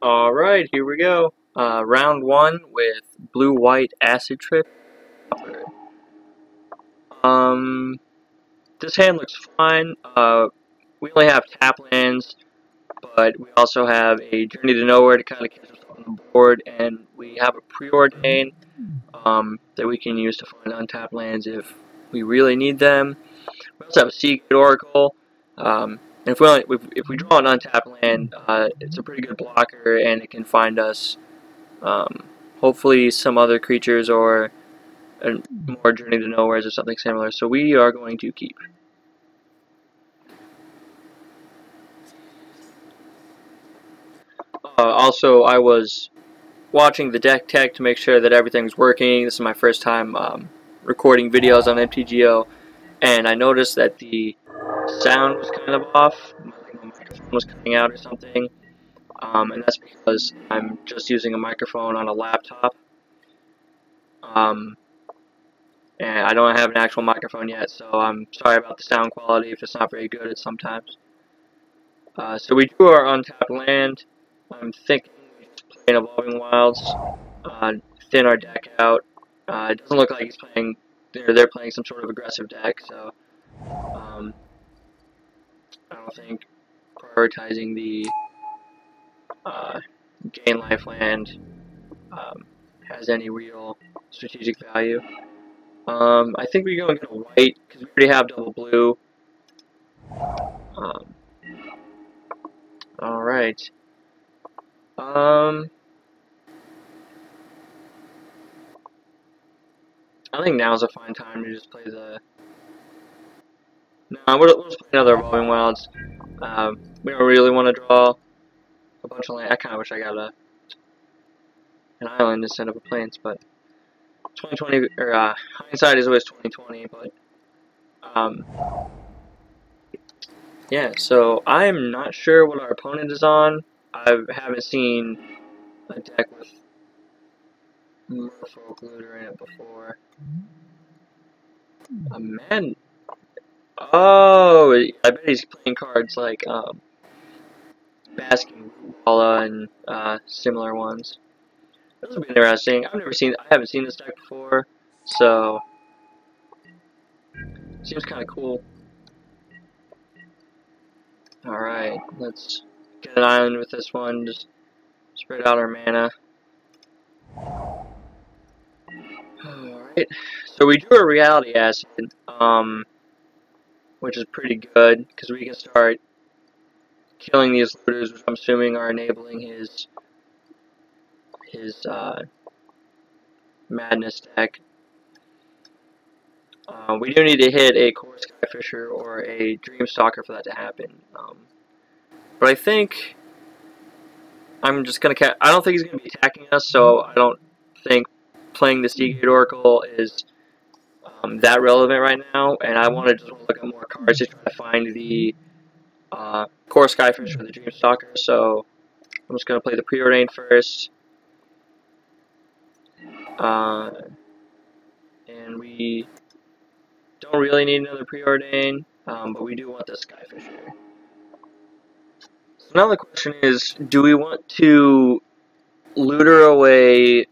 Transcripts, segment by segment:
Alright, here we go. Round one with blue-white acid trip. Um, this hand looks fine. We only have tap lands, but we also have a Journey to Nowhere to kind of catch us up on the board, and we have a Preordain that we can use to find untapped lands if we really need them. We also have a Seagate Oracle. And if we draw an untapped land, it's a pretty good blocker, and it can find us hopefully some other creatures or more Journey to Nowheres or something similar. So we are going to keep. Also, I was watching the deck tech to make sure that everything's working. This is my first time recording videos on MTGO, and I noticed that the sound was kind of off. My microphone was cutting out or something, and that's because I'm just using a microphone on a laptop. And I don't have an actual microphone yet, so I'm sorry about the sound quality if it's not very good at sometimes. So we drew our untapped land. I'm thinking we just play an Evolving Wilds, thin our deck out. It doesn't look like he's playing, they're playing some sort of aggressive deck, so I don't think prioritizing the gain life land has any real strategic value. I think we go and get a white, because we already have double blue. Alright. I think now's a fine time to just play the... No, we'll just play another Evolving Wilds. We don't really want to draw a bunch of land. I kind of wish I got an island instead of a plains, but 2020, or hindsight is always 2020, but yeah, so I'm not sure what our opponent is on. I haven't seen a deck with Merfolk Looter in it before. A man. Oh, I bet he's playing cards like Basking Walla and similar ones. This will be interesting. I haven't seen this deck before, so seems kind of cool. All right, let's get an island with this one. Just spread out our mana. Alright, so we drew a Reality Acid, which is pretty good, because we can start killing these looters, which I'm assuming are enabling his Madness deck. We do need to hit a Core Skyfisher or a Dreamstalker for that to happen. But I think I'm just going to... I don't think he's going to be attacking us, so I don't think playing the Seagate Oracle is that relevant right now, and I want to just look at more cards to try to find the Core Skyfish or the Dreamstalker, so I'm just going to play the Preordain first. And we don't really need another Preordain, but we do want the Skyfisher. So now the question is, do we want to looter away,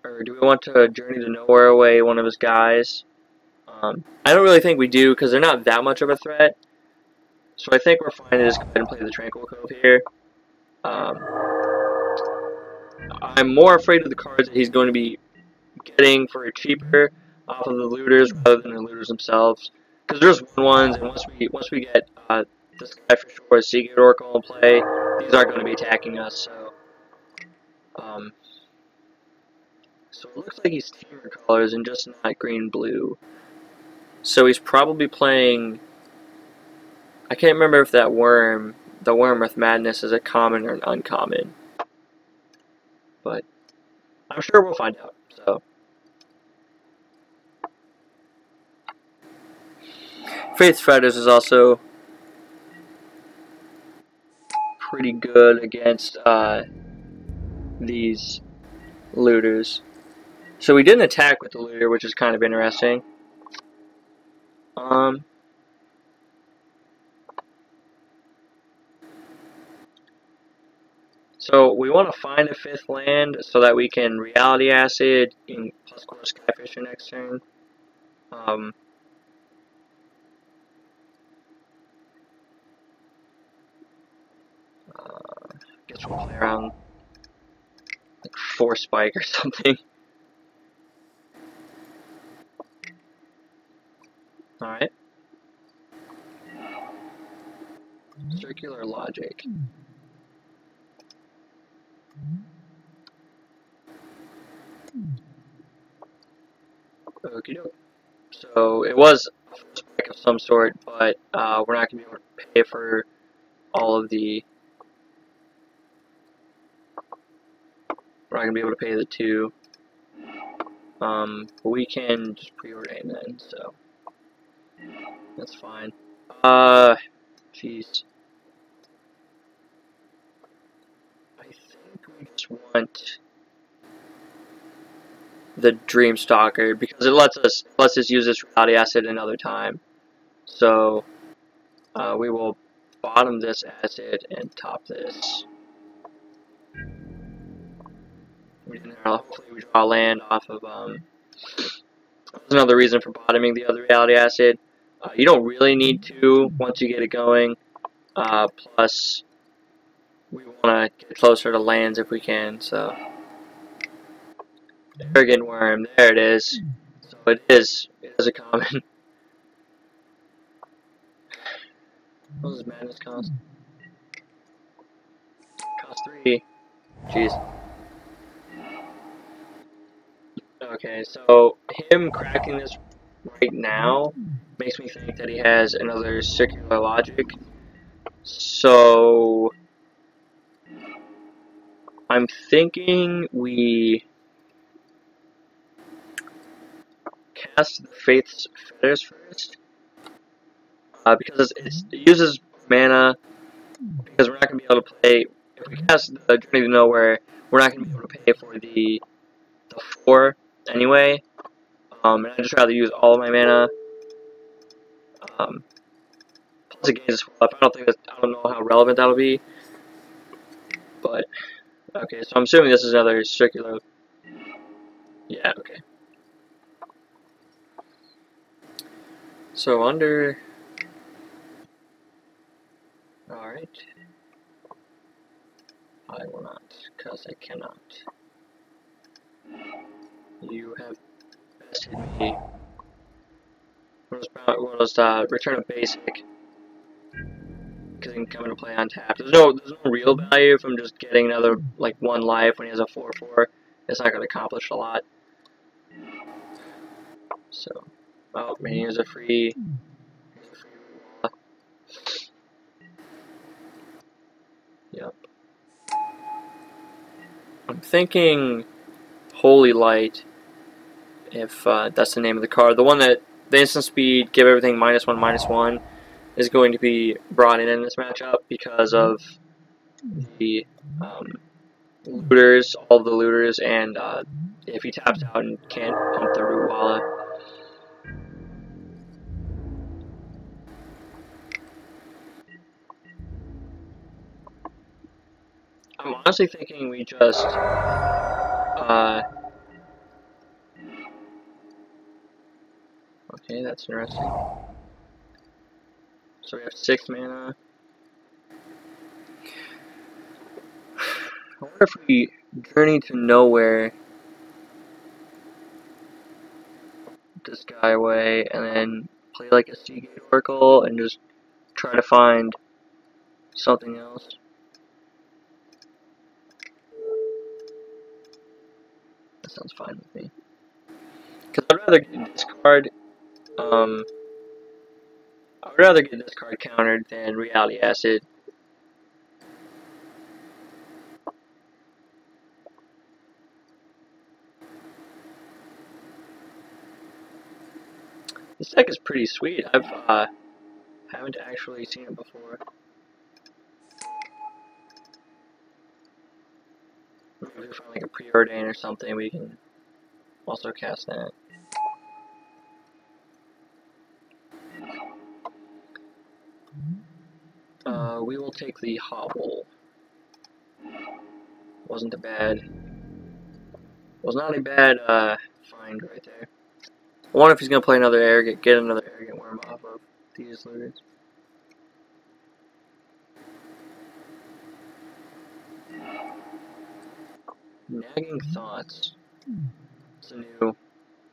or do we want to Journey to Nowhere away one of his guys? I don't really think we do, because they're not that much of a threat. So I think we're fine to just go ahead and play the Tranquil Cove here. I'm more afraid of the cards that he's going to be getting for cheaper off of the looters rather than the looters themselves. Because there's 1/1s, and once we get this guy for sure, Seagate Oracle in play, these aren't going to be attacking us. So it looks like he's temur colors and just not green-blue. So he's probably playing... I can't remember if that worm, the worm with Madness, is a common or an uncommon. But I'm sure we'll find out. So Faith Fetters is also pretty good against these looters. So we didn't attack with the looter, which is kind of interesting. So we want to find a 5th land so that we can reality acid in plus core skyfisher next turn. Um, guess we'll play around like 4 spike or something. Alright. Circular logic. Okie doke. So it was a 4 spike of some sort, but we're not going to be able to pay for all of the. We're not going to be able to pay the 2. But we can just preordain then, so that's fine. Jeez. I think we just want the Dream Stalker because it lets us use this reality acid another time. So we will bottom this acid and top this. Hopefully we draw land off of that's another reason for bottoming the other reality acid. You don't really need to once you get it going. Plus we want to get closer to lands if we can, so arrogant worm, there it is. So it is a common. What does madness cost? Cost 3. Jeez. Okay, so him cracking this right now makes me think that he has another circular logic. So I'm thinking we cast the Faith's Fetters first. Because it uses mana, because we're not going to be able to play, if we cast the Journey to Nowhere, we're not going to be able to pay for the 4 anyway. And I'd just rather use all of my mana. Plus it gains swell up. I don't know how relevant that'll be. But okay, so I'm assuming this is another circular. Yeah, okay. So under. Alright. I will not, because I cannot. You have bested me. What was return a basic? Because he can come into play on tap. There's no real value from just getting another like 1 life when he has a 4/4. It's not going to accomplish a lot. So, oh, man, here's a free. Yep. I'm thinking Holy Light. If that's the name of the card, the one that the instant speed, give everything -1/-1, is going to be brought in this matchup because of the looters, all of the looters, and if he taps out and can't pump the root wallet. I'm honestly thinking we just okay, that's interesting. So we have 6 mana. I wonder if we Journey to Nowhere this guy away and then play like a Seagate Oracle and just try to find something else. That sounds fine with me. Because I'd rather get this card, I would rather get this card countered than Reality Acid. This deck is pretty sweet. Haven't actually seen it before. Maybe if we find like a preordain or something, we can also cast that. We will take the Hobble. Wasn't a bad. Was not a bad find right there. I wonder if he's gonna play another arrogant, get another arrogant worm off of these looters. Nagging thoughts. It's a new,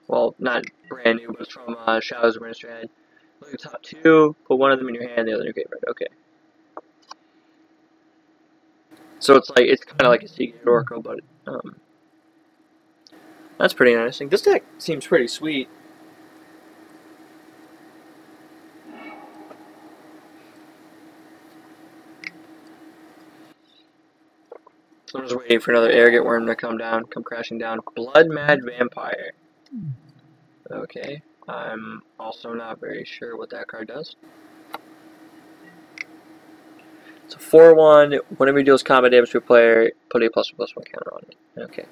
well, not brand new, but it's from Shadows of Innistrad. Look at the top two, put one of them in your hand, the other in your graveyard. Okay. So it's like it's kind of like a Seagate Oracle, but that's pretty interesting. This deck seems pretty sweet. I'm just waiting for another arrogant worm to come down, come crashing down. Blood Mad Vampire. Okay. I'm also not very sure what that card does. It's a 4/1. Whenever you deals combat damage to a player, put a +1/+1 counter on it. Okay.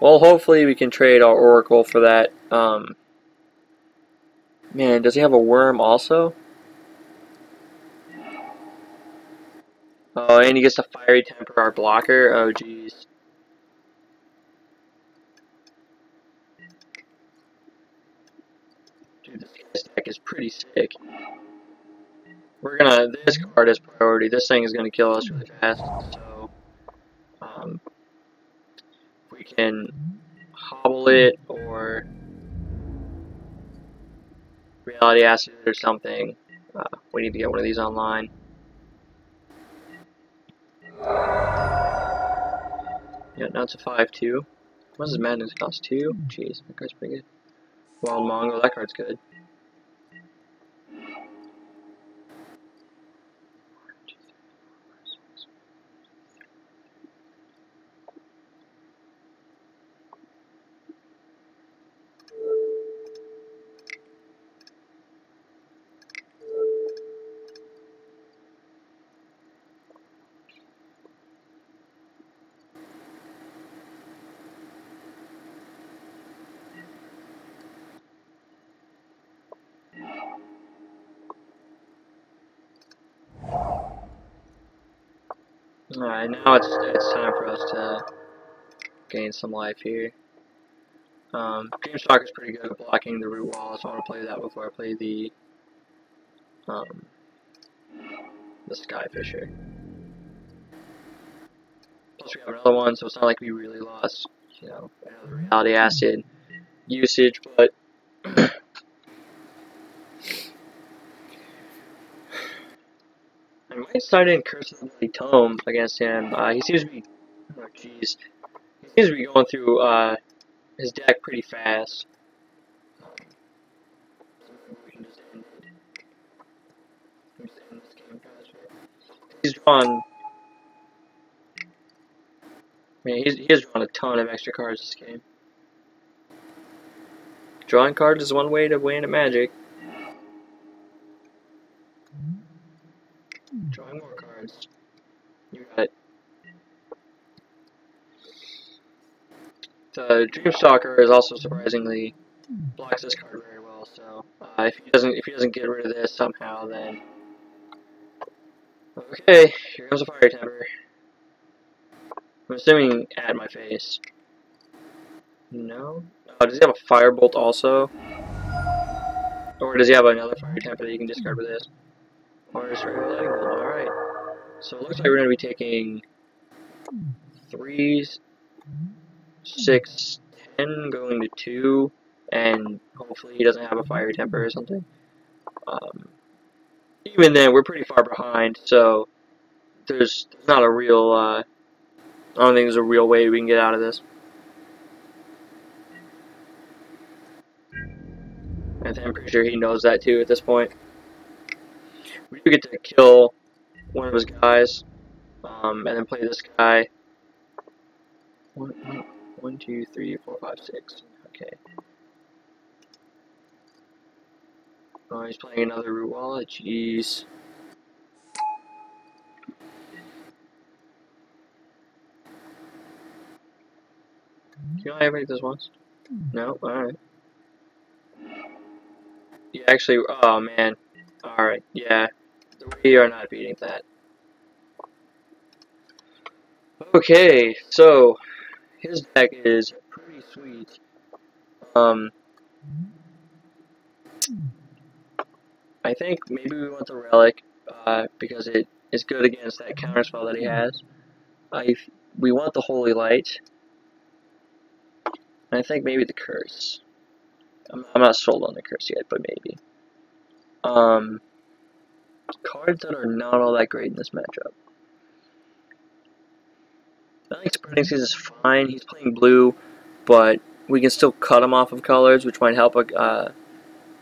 Well, hopefully we can trade our Oracle for that. Man, does he have a worm also? Oh, and he gets to Fiery Temper our blocker? Oh, jeez. Dude, this guy's deck is pretty sick. We're gonna, this card is priority. This thing is gonna kill us really fast. So, if we can hobble it or Reality Acid or something, we need to get one of these online. Yeah, now it's a 5/2. What does Madness cost? 2? Jeez, that card's pretty good. Wild Mongo, that card's good. Alright, now it's time for us to gain some life here. Dreamstalker is pretty good at blocking the root wall, so I want to play that before I play the Skyfisher. Plus we have another one, so it's not like we really lost, you know, another Reality Acid usage, but I might start in Curse of the Bloody Tome against him. He seems to be, oh jeez, he seems to be going through his deck pretty fast. We can just end it. Just end this game faster. He's drawn. I mean, he has drawn a ton of extra cards this game. Drawing cards is one way to win at Magic. Drawing more cards. You got it. The Dreamstalker is also surprisingly blocks this card very well. So if he doesn't get rid of this somehow, then okay, here comes a Fire Temper. I'm assuming at my face. No. Oh, does he have a Firebolt also? Or does he have another Fire Temper that you can discard with this? Or just regular Lightning Bolt. Alright. So it looks like we're going to be taking 3, 6, 10, going to 2, and hopefully he doesn't have a Fire Temper or something. Even then, we're pretty far behind, so there's not a real, I don't think there's a real way we can get out of this. And I'm pretty sure he knows that too at this point. We do get to kill one of his guys, and then play this guy. 1, 2, 3, 4, 5, 6. Okay. Oh, he's playing another root wallet. Jeez. Can I ever hit this once? No? Alright. Yeah, actually, oh man. Alright, yeah. We are not beating that. Okay, so his deck is pretty sweet. Um, I think maybe we want the relic because it is good against that counterspell that he has. I we want the holy light. And I think maybe the curse. I'm not sold on the curse yet, but maybe. Um, Cards that are not all that great in this matchup. I think Spreading Seas is fine. He's playing blue, but we can still cut him off of colors, which might help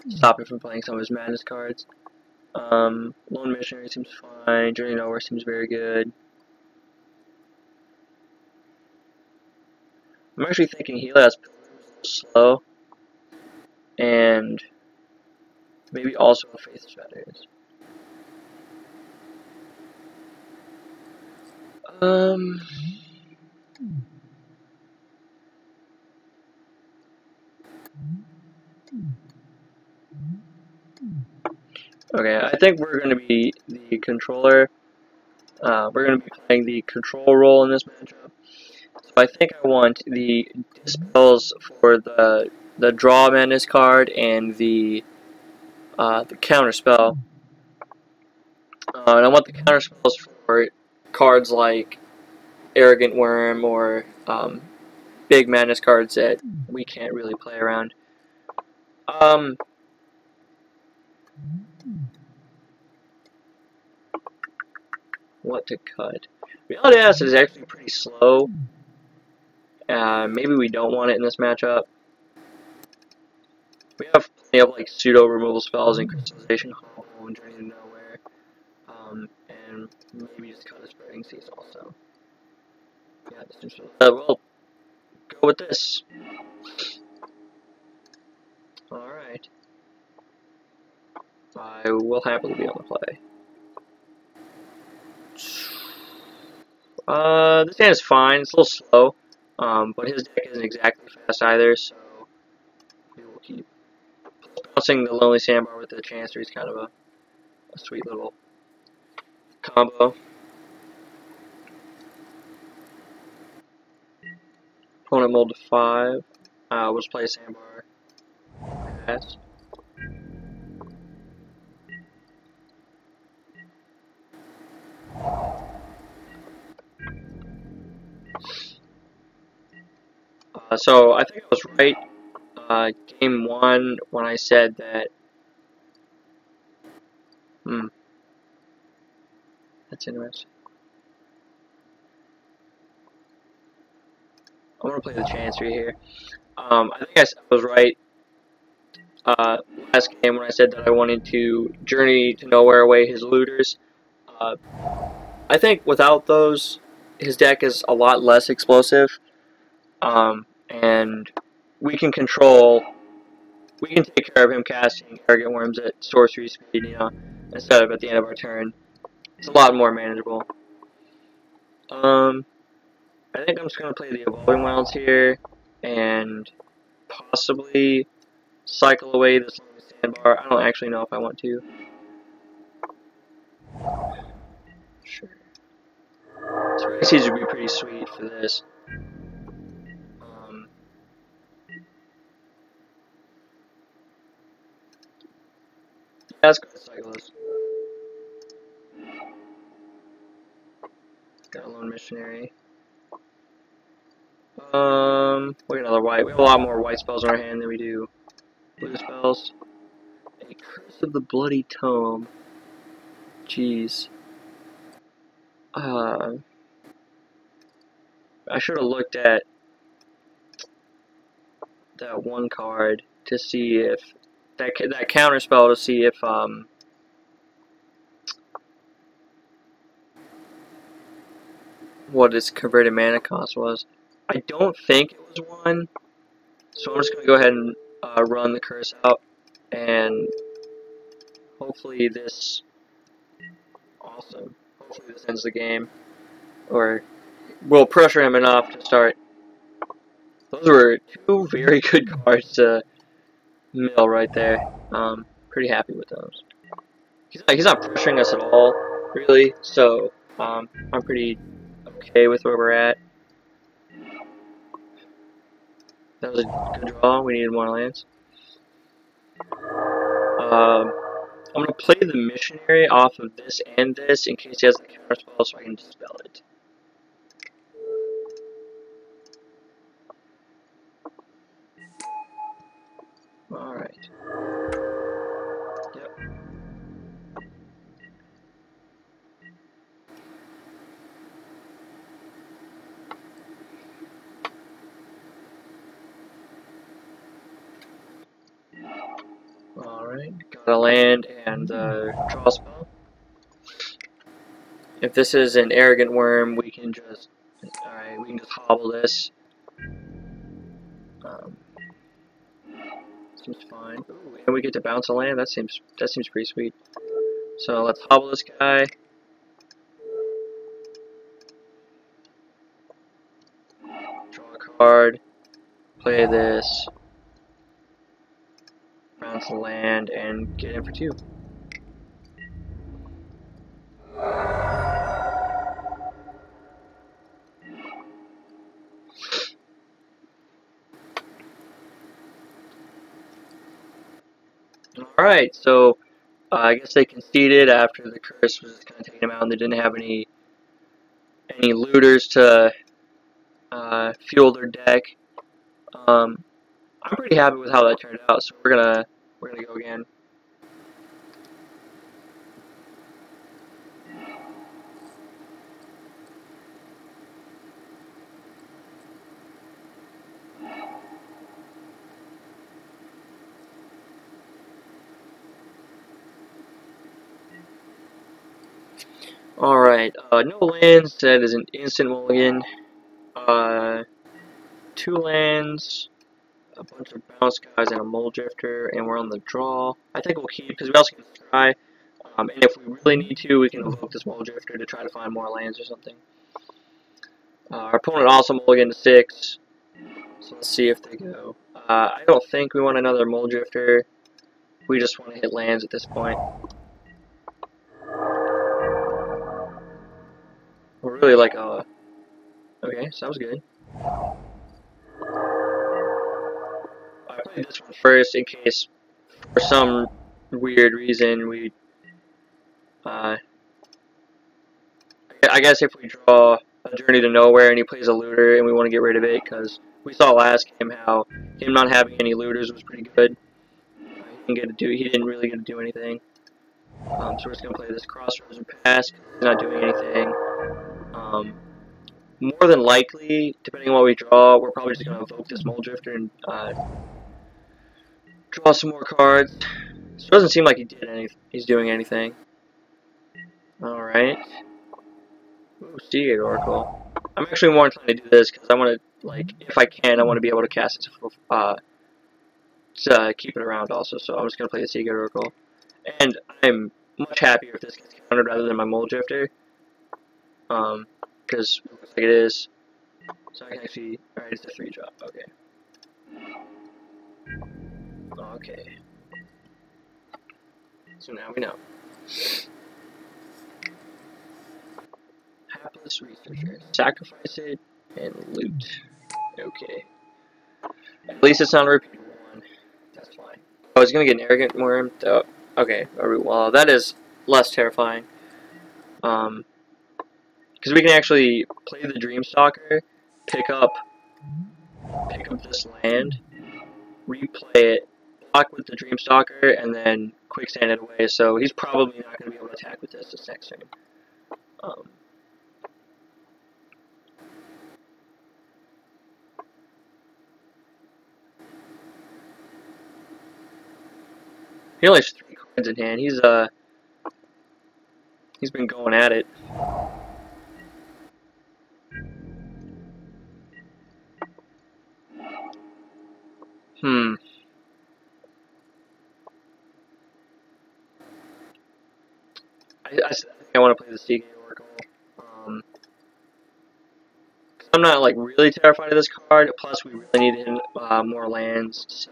stop him from playing some of his madness cards. Lone Missionary seems fine. Journey Nowhere seems very good. I'm actually thinking Helios slow, and maybe also a Faithless Batteries. Um, okay, I think we're going to be the controller. We're going to be playing the control role in this matchup. So I think I want the dispels for the draw madness card and the counter spell. And I want the counter spells for cards like Arrogant Worm or big madness cards that we can't really play around. What to cut? Reality Acid is actually pretty slow. Maybe we don't want it in this matchup. We have plenty of like pseudo removal spells and crystallization combo and journey to nowhere. And maybe just cut a Spreading Seas also. Yeah, we'll go with this. Alright. I will happily be on the play. This hand is fine. It's a little slow. But his deck isn't exactly fast either, so we will keep bouncing the Lonely Sandbar with the Chancery is kind of a sweet little combo. Opponent mold to 5. We'll just play a Sandbar. Pass. So I think I was right game 1 when I said that. That's interesting. I'm gonna play the Chancery here. I think I was right last game when I said that I wanted to journey to nowhere away his looters. I think without those, his deck is a lot less explosive, and we can take care of him casting Arrogant Worms at sorcery speed, instead of at the end of our turn. It's a lot more manageable. I think I'm just gonna play the Evolving Wilds here, and possibly cycle away this Sandbar. I don't actually know if I want to. Sure. Spreading Seas would be pretty sweet for this. Yeah, let's go to cycle this. Got a Lone Missionary. We got another white. We have a lot more white spells in our hand than we do blue spells. A Curse of the Bloody Tome. Jeez. I should have looked at that one card to see if that counter spell to see if what its converted mana cost was. I don't think it was one, so I'm just gonna go ahead and run the curse out, and hopefully this ends the game, or we'll pressure him enough to start. Those were two very good cards to mill right there. Pretty happy with those. He's not pressuring us at all, really. So I'm pretty okay with where we're at. That was a good draw. We needed more lands. I'm gonna play the missionary off of this and this in case he has a counterspell, so I can dispel it. All right. Yep. Alright, got a land and draw a spell. If this is an arrogant worm, we can just hobble this. Um, seems fine. Ooh, and we get to bounce a land. That seems pretty sweet. So let's hobble this guy. Draw a card. Play this. Bounce a land and get in for 2. Alright, so I guess they conceded after the curse was kind of taking them out, and they didn't have any looters to fuel their deck. I'm pretty happy with how that turned out, so we're gonna go again. Alright, no lands, that is an instant mulligan. 2 lands, a bunch of bounce guys, and a mole drifter, and we're on the draw. I think we'll keep, because we also can scry. And if we really need to, we can evoke this mole drifter to try to find more lands or something. Our opponent also mulliganed to 6, so let's see if they go. I don't think we want another mole drifter. We just want to hit lands at this point. We're really like a... Okay, sounds good. I played this one first in case, for some weird reason, we... I guess if we draw a Journey to Nowhere and he plays a looter and we want to get rid of it, because we saw last game how him not having any looters was pretty good. He didn't really get to do anything. So we're just gonna play this Crossroads and pass. He's not doing anything. More than likely, depending on what we draw, we're probably just gonna evoke this Mole Drifter and draw some more cards. So it doesn't seem like he's doing anything. All right. Ooh, Seagate Oracle. I'm actually more inclined to do this because I want to, like, if I can, I want to be able to cast it to keep it around also. So I'm just gonna play the Seagate Oracle, and I'm much happier if this gets countered rather than my Mole Drifter. Because it looks like it is. So I can actually. Alright, it's a 3-drop. Okay. Okay. So now we know. Hapless Researcher. Sacrifice it and loot. Okay. At least it's not a repeatable one. That's fine. Oh, it's gonna get an Arrogant Worm? Oh, okay. Well, that is less terrifying. Because we can actually play the Dreamstalker, pick up this land, replay it, block with the Dreamstalker, and then quicksand it away. So he's probably not going to be able to attack with this next turn. He only has 3 cards in hand. He's been going at it. I think I want to play the Seagate Oracle. I'm not like really terrified of this card. Plus, we really need more lands. So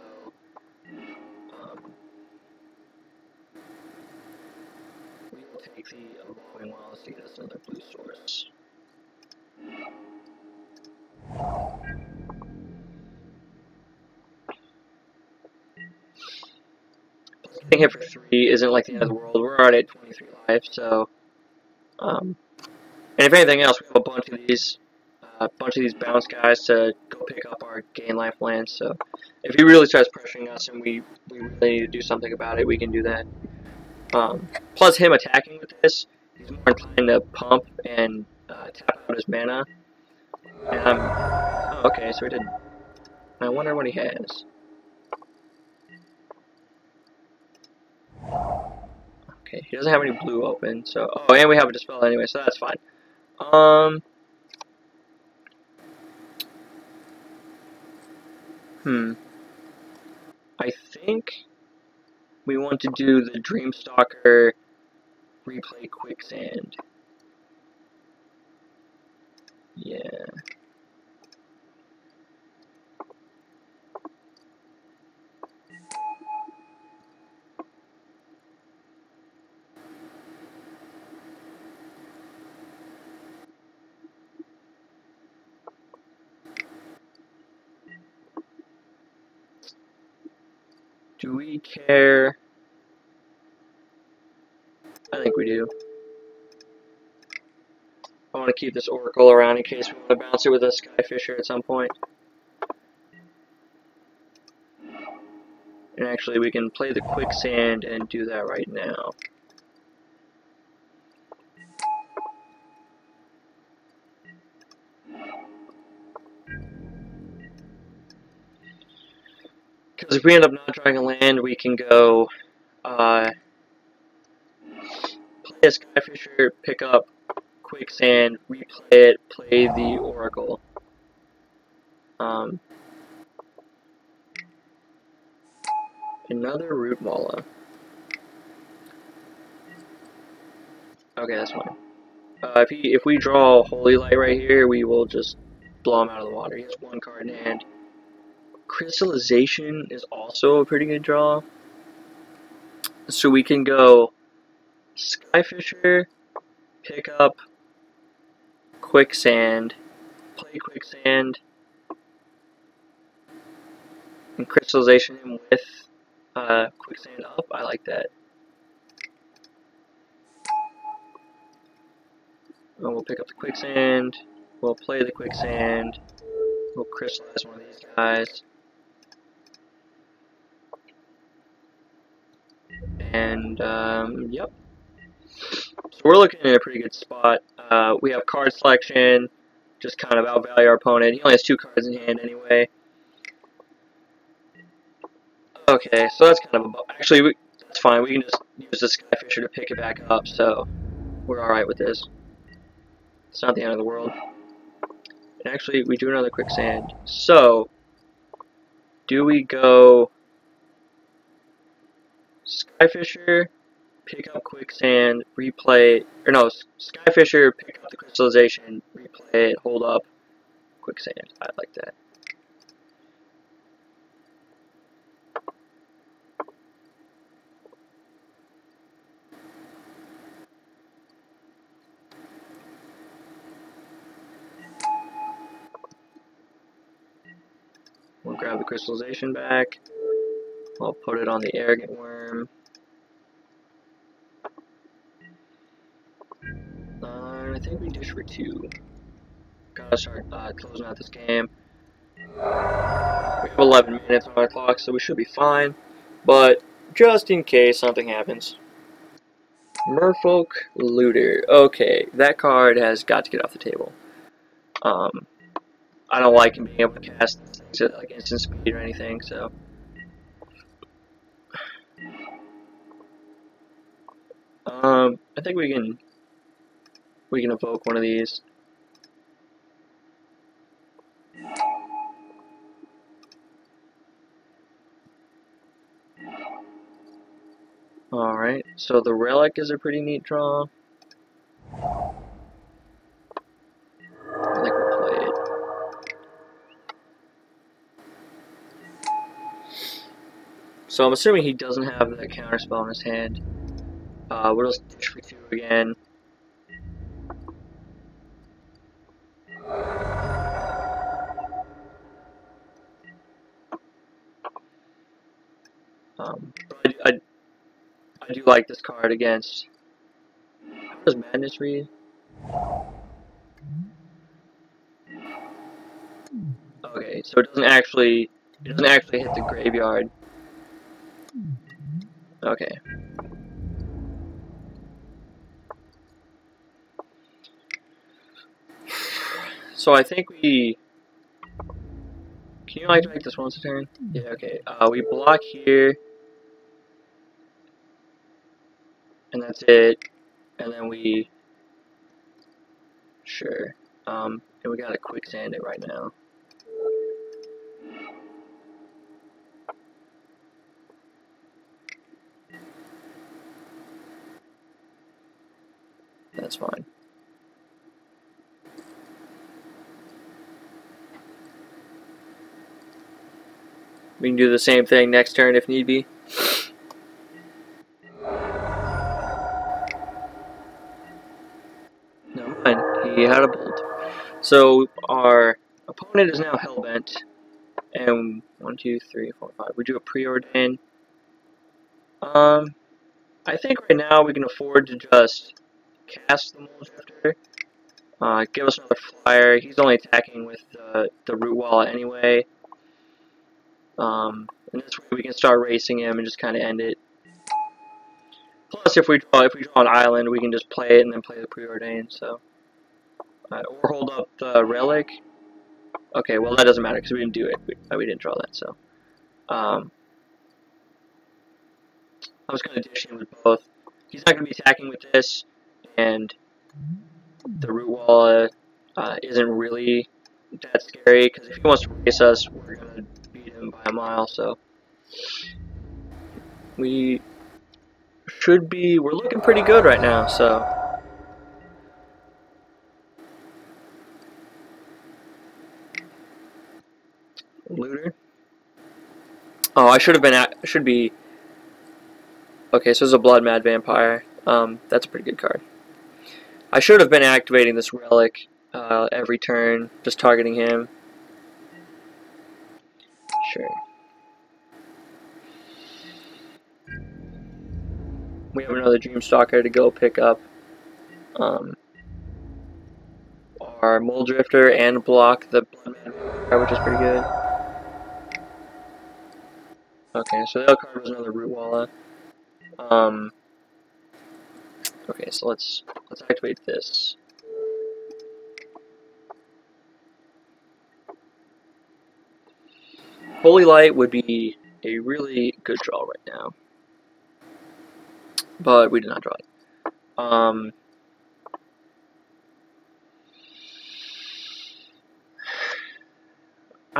we will take the Evolving Wilds to get us another blue source. getting hit for 3 isn't like the end of the world. We're already at 23 life, so and if anything else, we have a bunch of these bounce guys to go pick up our gain life lands. So if he really starts pressuring us and we really need to do something about it, we can do that. Plus him attacking with this, he's more inclined to pump and tap out his mana. And oh, okay, so he did. I wonder what he has. Okay, he doesn't have any blue open, so oh, and we have a dispel anyway, so that's fine. I think we want to do the Dreamstalker replay Quicksand. Yeah. Do we care? I think we do. I want to keep this Oracle around in case we want to bounce it with a Skyfisher at some point. And actually, we can play the Quicksand and do that right now. Because if we end up not drawing a land, we can go play a Skyfisher, pick up Quicksand, replay it, play the Oracle. Another Root Mala. Okay, that's fine. If we draw Holy Light right here, we will just blow him out of the water. He has 1 card in hand. Crystallization is also a pretty good draw. So we can go Skyfisher, pick up Quicksand, play Quicksand, and Crystallization him with Quicksand up. I like that. And we'll pick up the Quicksand, we'll play the Quicksand, we'll crystallize one of these guys. And, yep. So we're looking in a pretty good spot. We have card selection, just kind of outvalue our opponent. He only has 2 cards in hand anyway. Okay, so that's kind of a... Actually, that's fine. We can just use the Skyfisher to pick it back up, so we're alright with this. It's not the end of the world. And actually, we do another Quicksand. So, do we go Skyfisher, pick up Quicksand, replay, or no, Skyfisher, pick up the Crystallization, replay it, hold up, Quicksand. I like that. We'll grab the Crystallization back. I'll put it on the Arrogant Worm. I think we dish for 2. Gotta start closing out this game. We have 11 minutes on our clock, so we should be fine. But just in case something happens. Merfolk Looter. Okay, that card has got to get off the table. I don't like him being able to cast things at like instant speed or anything, so. I think we can evoke one of these. Alright, so the Relic is a pretty neat draw. I think we'll play it. So I'm assuming he doesn't have that counterspell in his hand. We'll just dish for 2 again. like this card against. How does Madness read? Okay, so it doesn't actually hit the graveyard. Okay. So I think we. Can you like make this once a turn? Yeah. Okay. We block here, and that's it. And then we. Sure. And we gotta quicksand it right now. That's fine. We can do the same thing next turn if need be. Never mind. He had a bolt. So our opponent is now hellbent. And 1, 2, 3, 4, 5. We do a preordain. I think right now we can afford to just cast the Mole Drifter. Give us another flyer. He's only attacking with the root wall anyway. And this way we can start racing him and just kind of end it. Plus, if we draw an island, we can just play it and then play the preordain. So, or hold up the relic. Okay, well that doesn't matter because we didn't do it. We didn't draw that. So, I was going to dish him with both. He's not going to be attacking with this, and the root wall isn't really that scary because if he wants to race us, we're going to beat him by a mile. So, we're looking pretty good right now. So. Looter. Oh, should be. Okay, so it's a Blood Mad Vampire. That's a pretty good card. I should have been activating this relic every turn, just targeting him. Sure. We have another Dreamstalker to go pick up. Our Mole Drifter and block the Blood Mad Vampire, which is pretty good. Okay, so the other card was another Root Walla. Okay, so let's activate this. Holy Light would be a really good draw right now, but we did not draw it. I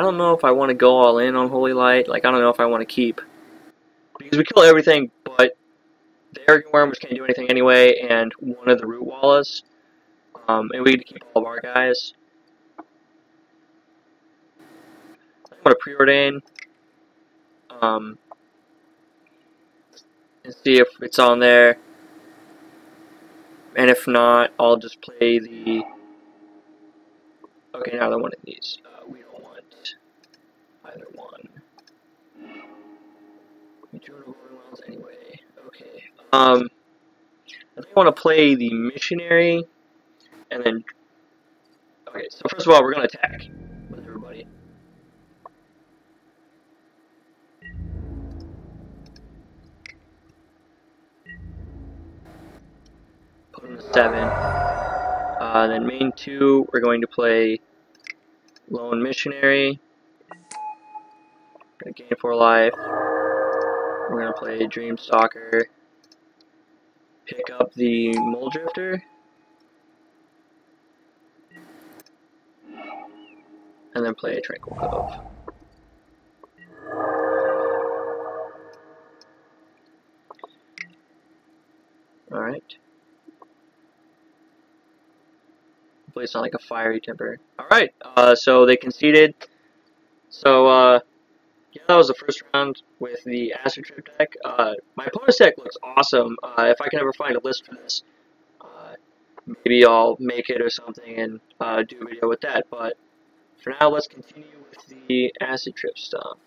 don't know if I want to go all in on Holy Light. Like, I don't know if I want to keep, because we kill everything but the Arrogant Worm, which can't do anything anyway, and one of the Root Wallas. And we get to keep all of our guys. I want to preordain. And see if it's on there. And if not, I'll just play the. Okay, now I one of these. We don't want either one. We do it wells anyway. Okay. I think I want to play the Missionary, and then. Okay, so first of all, we're gonna attack with everybody. Put him to 7. Then main 2, we're going to play Lone Missionary. Gonna gain 4 life. We're gonna play Dreamstalker. Pick up the Mole Drifter. And then play a Tranquil Cove. Alright. Hopefully it's not like a fiery temper. Alright, so they conceded. So, yeah, that was the first round with the Acid Trip deck. My opponent's deck looks awesome. If I can ever find a list for this, maybe I'll make it or something and do a video with that. But for now, let's continue with the Acid Trip stuff.